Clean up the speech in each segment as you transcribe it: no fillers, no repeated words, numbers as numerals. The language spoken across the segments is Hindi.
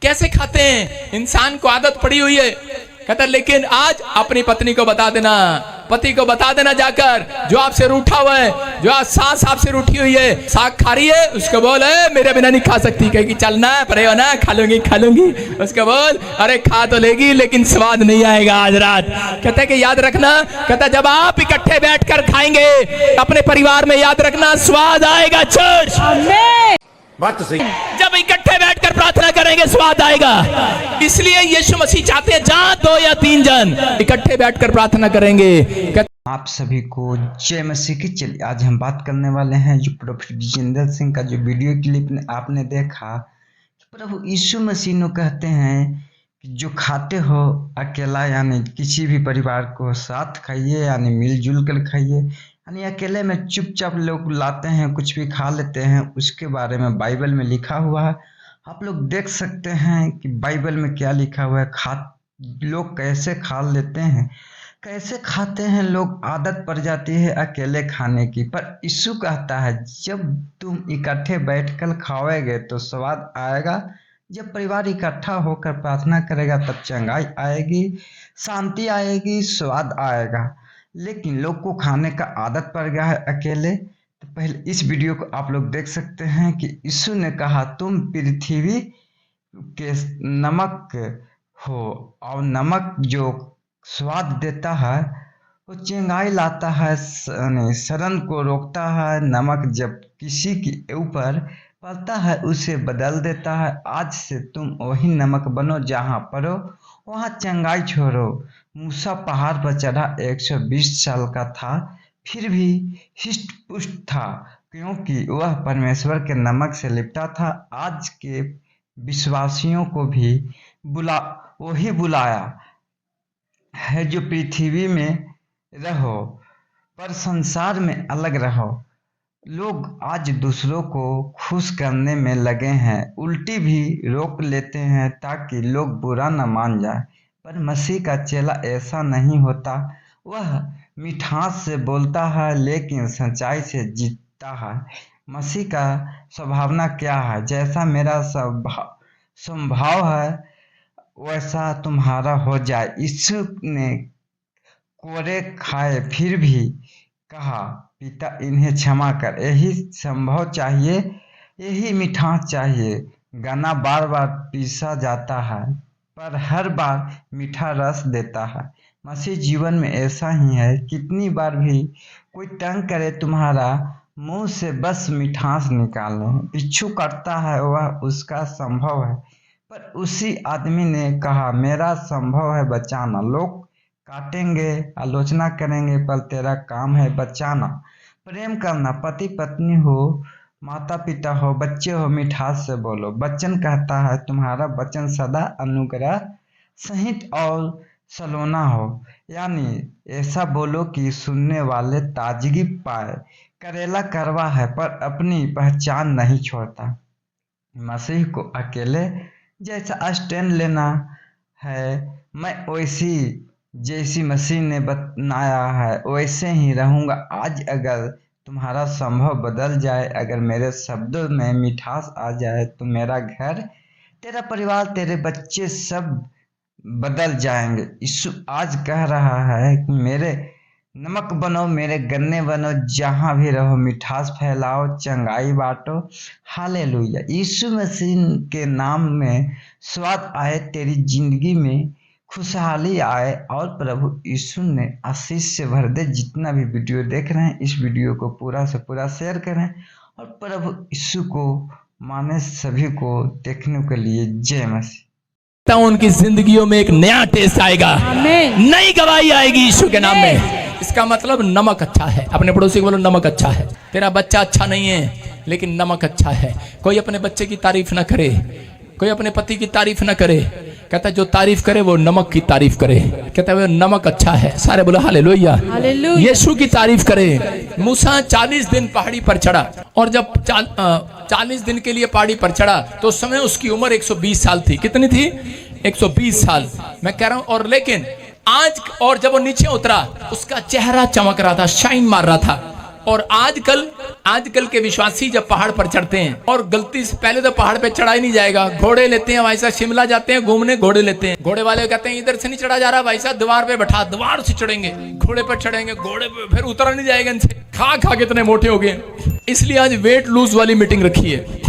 कैसे खाते हैं, इंसान को आदत पड़ी हुई है। कहता लेकिन आज अपनी पत्नी को बता देना, पति को बता देना जाकर, जो आपसे रूठा हुआ है, जो आज सास आपसे रूठी हुई है, साग खा रही है, उसको बोल मेरे बिना नहीं खा सकती, कहेगी चलना परे हो ना, खा लूंगी। उसको बोल अरे खा तो लेगी लेकिन स्वाद नहीं आएगा आज रात। कहता है कि याद रखना, कहता जब आप इकट्ठे बैठकर खाएंगे अपने परिवार में, याद रखना स्वाद आएगा। चर्च बात तो सही। जब इकट्ठे बैठकर प्रार्थना करेंगे स्वाद आएगा। इसलिए यीशु मसीह चाहते हैं जहां 2 या 3 जन इकट्ठे बैठकर प्रार्थना करेंगे। आप सभी को जय मसीह की। चलिए आज हम बात करने वाले हैं जो प्रोफेट विजेंद्र सिंह का जो वीडियो क्लिप आपने देखा। प्रभु यीशु मसीह ने कहते हैं कि जो खाते हो अकेला, यानी किसी भी परिवार को साथ खाइए, यानी मिलजुल कर खाइए, यानी अकेले में चुपचाप लोग लाते हैं कुछ भी खा लेते हैं। उसके बारे में बाइबल में लिखा हुआ है, आप लोग देख सकते हैं कि बाइबल में क्या लिखा हुआ है। लोग कैसे खा लेते हैं, कैसे खाते हैं, लोग आदत पड़ जाती है अकेले खाने की। पर यीशु कहता है जब तुम इकट्ठे बैठकर खाओगे तो स्वाद आएगा। जब परिवार इकट्ठा होकर प्रार्थना करेगा तब चंगाई आएगी, शांति आएगी, स्वाद आएगा। लेकिन लोग को खाने का आदत पड़ गया है अकेले। तो पहले इस वीडियो को आप लोग देख सकते हैं कि यीशु ने कहा तुम पृथ्वी के नमक हो, और नमक जो स्वाद देता है वो चंगाई लाता है, शरण को रोकता है। नमक जब किसी के ऊपर पड़ता है उसे बदल देता है। आज से तुम वही नमक बनो, जहाँ पढ़ो वहाँ चंगाई छोड़ो। मूसा पहाड़ पर चढ़ा 120 साल का था, फिर भी हिष्ट पुष्ट था, क्योंकि वह परमेश्वर के नमक से लिपटा था। आज के विश्वासियों को भी वही बुलाया है जो पृथ्वी में रहो पर संसार में अलग रहो। लोग आज दूसरों को खुश करने में लगे हैं, उल्टी भी रोक लेते हैं ताकि लोग बुरा न मान जाए। पर मसीह का चेला ऐसा नहीं होता। वह मिठास से बोलता है लेकिन सच्चाई से जीतता है। मसीह का स्वभावना क्या है? जैसा मेरा स्वभाव है वैसा तुम्हारा हो जाए। यीशु ने कोरे खाए फिर भी कहा पिता इन्हें क्षमा कर। यही संभव चाहिए, यही मिठास चाहिए। गाना बार बार पीसा जाता है पर हर बार मीठा रस देता है। मसीह जीवन में ऐसा ही है, कितनी बार भी कोई तंग करे तुम्हारा मुंह से बस मिठास निकालो। इच्छु करता है वह उसका संभव है, पर उसी आदमी ने कहा मेरा संभव है बचाना। लोग काटेंगे, आलोचना करेंगे, पर तेरा काम है बचाना। प्रेम करना, पति पत्नी हो, माता पिता हो, बच्चे हो, मिठास से बोलो। वचन कहता है तुम्हारा वचन सदा अनुग्रह सहित और सलोना हो, यानी ऐसा बोलो कि सुनने वाले ताजगी पाए। करेला कड़वा है पर अपनी पहचान नहीं छोड़ता। मसीह को अकेले जैसा स्टैंड लेना है। मैं वैसी जैसी मसीह ने बनाया है वैसे ही रहूँगा। आज अगर तुम्हारा संभव बदल जाए, अगर मेरे शब्दों में मिठास आ जाए तो मेरा घर, तेरा परिवार, तेरे बच्चे सब बदल जाएंगे। यीशु आज कह रहा है कि मेरे नमक बनो, मेरे गन्ने बनो, जहाँ भी रहो मिठास फैलाओ, चंगाई बांटो। हालेलुया। यीशु मसीह के नाम में स्वाद आए, तेरी जिंदगी में खुशहाली आए और प्रभु यीशु ने आशीष से भर दे। जितना भी वीडियो देख रहे हैं इस वीडियो को पूरा से पूरा शेयर करें और प्रभु यीशु को माने सभी को देखने के लिए। जय मसीह। उनकी जिंदगियों में एक नया टेस्ट आएगा, नई गवाही आएगी यीशु के नाम में। इसका मतलब नमक अच्छा है। अपने पड़ोसी को बोलो नमक अच्छा है। तेरा बच्चा अच्छा नहीं है लेकिन नमक अच्छा है। कोई अपने बच्चे की तारीफ ना करे, कोई अपने पति की तारीफ ना करे। कहता है जो तारीफ करे वो नमक की तारीफ करे। कहता है वो नमक अच्छा है। सारे बोलो हालेलुया। यीशु की तारीफ करे। मूसा 40 दिन पहाड़ी पर चढ़ा और जब 40 दिन के लिए पहाड़ी पर चढ़ा तो उस समय उसकी उम्र 120 साल थी। कितनी थी? 120 साल मैं कह रहा हूं। और लेकिन आज और जब वो नीचे उतरा उसका चेहरा चमक रहा था, शाइन मार रहा था। और आजकल के विश्वासी जब पहाड़ पर चढ़ते हैं और गलती से पहले तो पहाड़ पे चढ़ा ही नहीं जाएगा, घोड़े लेते हैं, भाई साहब शिमला जाते हैं घूमने, घोड़े लेते हैं, घोड़े वाले कहते हैं इधर से नहीं चढ़ा जा रहा भाई साहब, द्वार पे बैठा, द्वार से चढ़ेंगे, घोड़े पर चढ़ेंगे, घोड़े पे फिर उतरा नहीं जाएगा इनसे, खा खा के इतने मोटे हो गए। इसलिए आज वेट लूज वाली मीटिंग रखी है।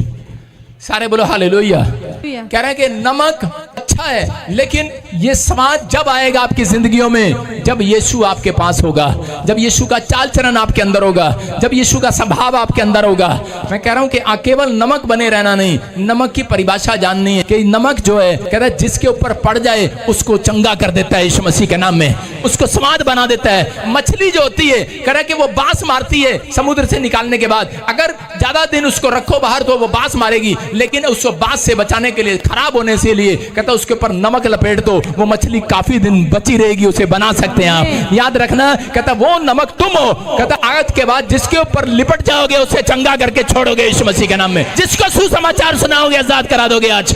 सारे बोलो हालेलुया। कह रहे हैं कि नमक अच्छा है, लेकिन ये समाज जब आएगा आपकी जिंदगियों में, जब यीशु आपके पास होगा, जब यीशु का चाल चलन आपके अंदर होगा, जब यीशु का स्वभाव आपके अंदर होगा। मैं कह रहा हूं कि केवल नमक बने रहना नहीं, नमक की परिभाषा जाननी है कि नमक जो है, कह रहा है जिसके ऊपर पड़ जाए उसको चंगा कर देता है यीशु मसीह के नाम में, उसको स्वाद बना देता है। मछली जो होती है, कह रहा है कि वो बांस मारती है समुद्र से निकालने के बाद, अगर ज्यादा दिन उसको रखो बाहर तो वो बांस मारेगी, लेकिन उसको बांस से बचाने के लिए, खराब होने से लिए, कहता उसके ऊपर नमक लपेट दो, वो मछली काफी दिन बची रहेगी, उसे बना सकते हैं आप। याद रखना, कहता वो नमक तुम हो, कहता आज के बाद जिसके ऊपर लिपट जाओगे उसे चंगा करके छोड़ोगे यीशु मसीह के नाम में, जिसको सुसमाचार सुनाओगे आजाद करा दोगे। आज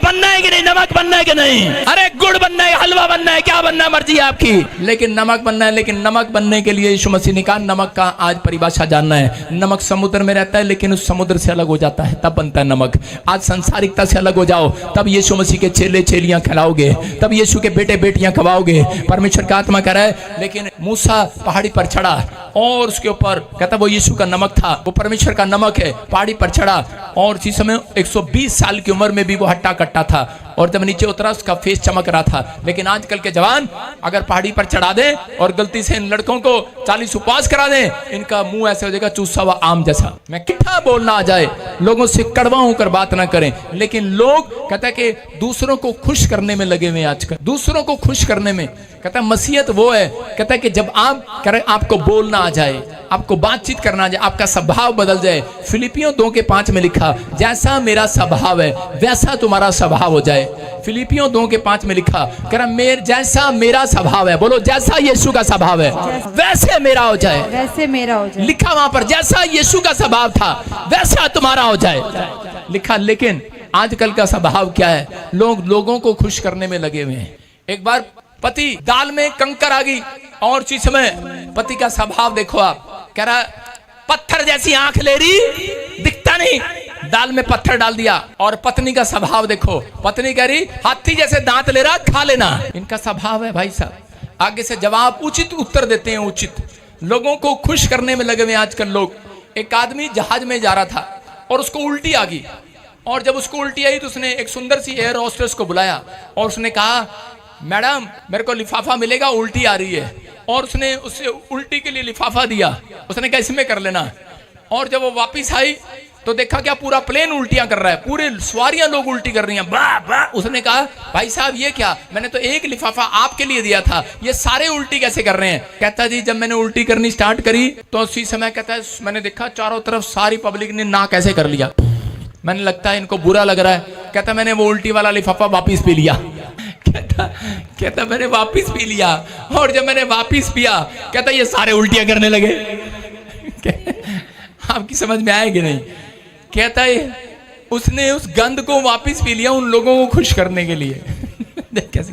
बनना है कि नहीं, नमक बनना है कि नहीं? अरे गुड़ बनना है, हलवा बनना है, क्या बनना है मर्जी आपकी, लेकिन नमक बनना है। लेकिन नमक बनने के लिए यीशु मसीह ने कहा नमक का आज परिभाषा जानना है। नमक समुद्र में रहता है, लेकिन उस समुद्र से अलग हो जाता है तब बनता है नमक। आज संसारिकता से अलग हो जाओ, तब यीशु मसीह के चेले चेलियां खिलाओगे, तब यीशु के बेटे बेटियां खवाओगे। परमेश्वर का आत्मा कह रहा है। लेकिन मूसा पहाड़ी पर चढ़ा और उसके ऊपर कहता वो यीशु का नमक था, वो परमेश्वर का नमक है। पहाड़ी पर चढ़ा और इसी समय 120 साल की उम्र में भी वो हट्टा कट्टा था, और जब नीचे उतरा उसका फेस चमक रहा था। लेकिन आजकल के जवान अगर पहाड़ी पर चढ़ा दें और गलती से इन लड़कों को 40 उपवास करा दें, इनका मुंह ऐसे हो जाएगा चूसा हुआ आम जैसा। मैं कितना बोलना आ जाए, लोगों से कड़वा होकर बात ना करें, लेकिन लोग कहता है कि दूसरों को खुश करने में लगे हुए आजकल, दूसरों को खुश करने में। कहता है मसीहत वो है, कहता है कि जब आप कह रहे आपको बोलना आ जाए, आपको बातचीत करना आ जाए, आपका स्वभाव बदल जाए। फिलिपियों 2:5 में लिखा, जैसा मेरा स्वभाव है वैसा तुम्हारा स्वभाव हो जाए। फिलिपियों 2:5 में लिखा, कह रहा जैसा मेरा स्वभाव है, बोलो जैसा यीशु का स्वभाव है वैसे मेरा हो जाए, वैसे मेरा हो जाए। लिखा वहां पर जैसा यीशु का स्वभाव था वैसा तुम्हारा हो जाए लिखा। लेकिन आजकल का स्वभाव क्या है, लोगों को खुश करने में लगे हुए हैं। एक बार पति दाल में कंकर आ गई और इसी समय पति का स्वभाव देखो आप, कह रहा पत्थर जैसी आंख ले रही, दिखता नहीं, दाल में पत्थर डाल दिया। और पत्नी का स्वभाव देखो, पत्नी कह रही हाथी जैसे दांत ले रहा, खा लेना। इनका स्वभाव है भाई साहब। आगे से जवाब उचित उत्तर देते हैं, उचित, लोगों को खुश करने में लगे हुए आजकल लोग। एक आदमी जहाज में जा रहा था और उसको उल्टी आ गई, और जब उसको उल्टी आई तो उसने एक सुंदर सी एयर होस्टेस को बुलाया और उसने कहा मैडम मेरे को लिफाफा मिलेगा, उल्टी आ रही है। और उसने उससे उल्टी के लिए लिफाफा दिया, उसने कहा इसमें कर लेना। और जब वो वापस आई तो देखा क्या पूरा प्लेन उल्टियां कर रहा है, पूरे सवारियां लोग उल्टी कर रही हैं, बा बा। उसने कहा भाई साहब ये क्या, मैंने तो एक लिफाफा आपके लिए दिया था, ये सारे उल्टी कैसे कर रहे हैं? कहता जी जब मैंने उल्टी करनी स्टार्ट करी तो उसी समय कहता है मैंने देखा चारों तरफ सारी पब्लिक ने ना कैसे कर लिया, मैंने लगता है इनको बुरा लग रहा है। कहता मैंने वो उल्टी वाला लिफाफा वापिस पी लिया। कहता मैंने वापिस पी लिया, और जब मैंने वापिस पिया कहता ये सारे उल्टियां करने लगे। आपकी समझ में आएगी नहीं? कहता है उसने उस गंध को वापिस पी लिया उन लोगों को खुश करने के लिए। कैसे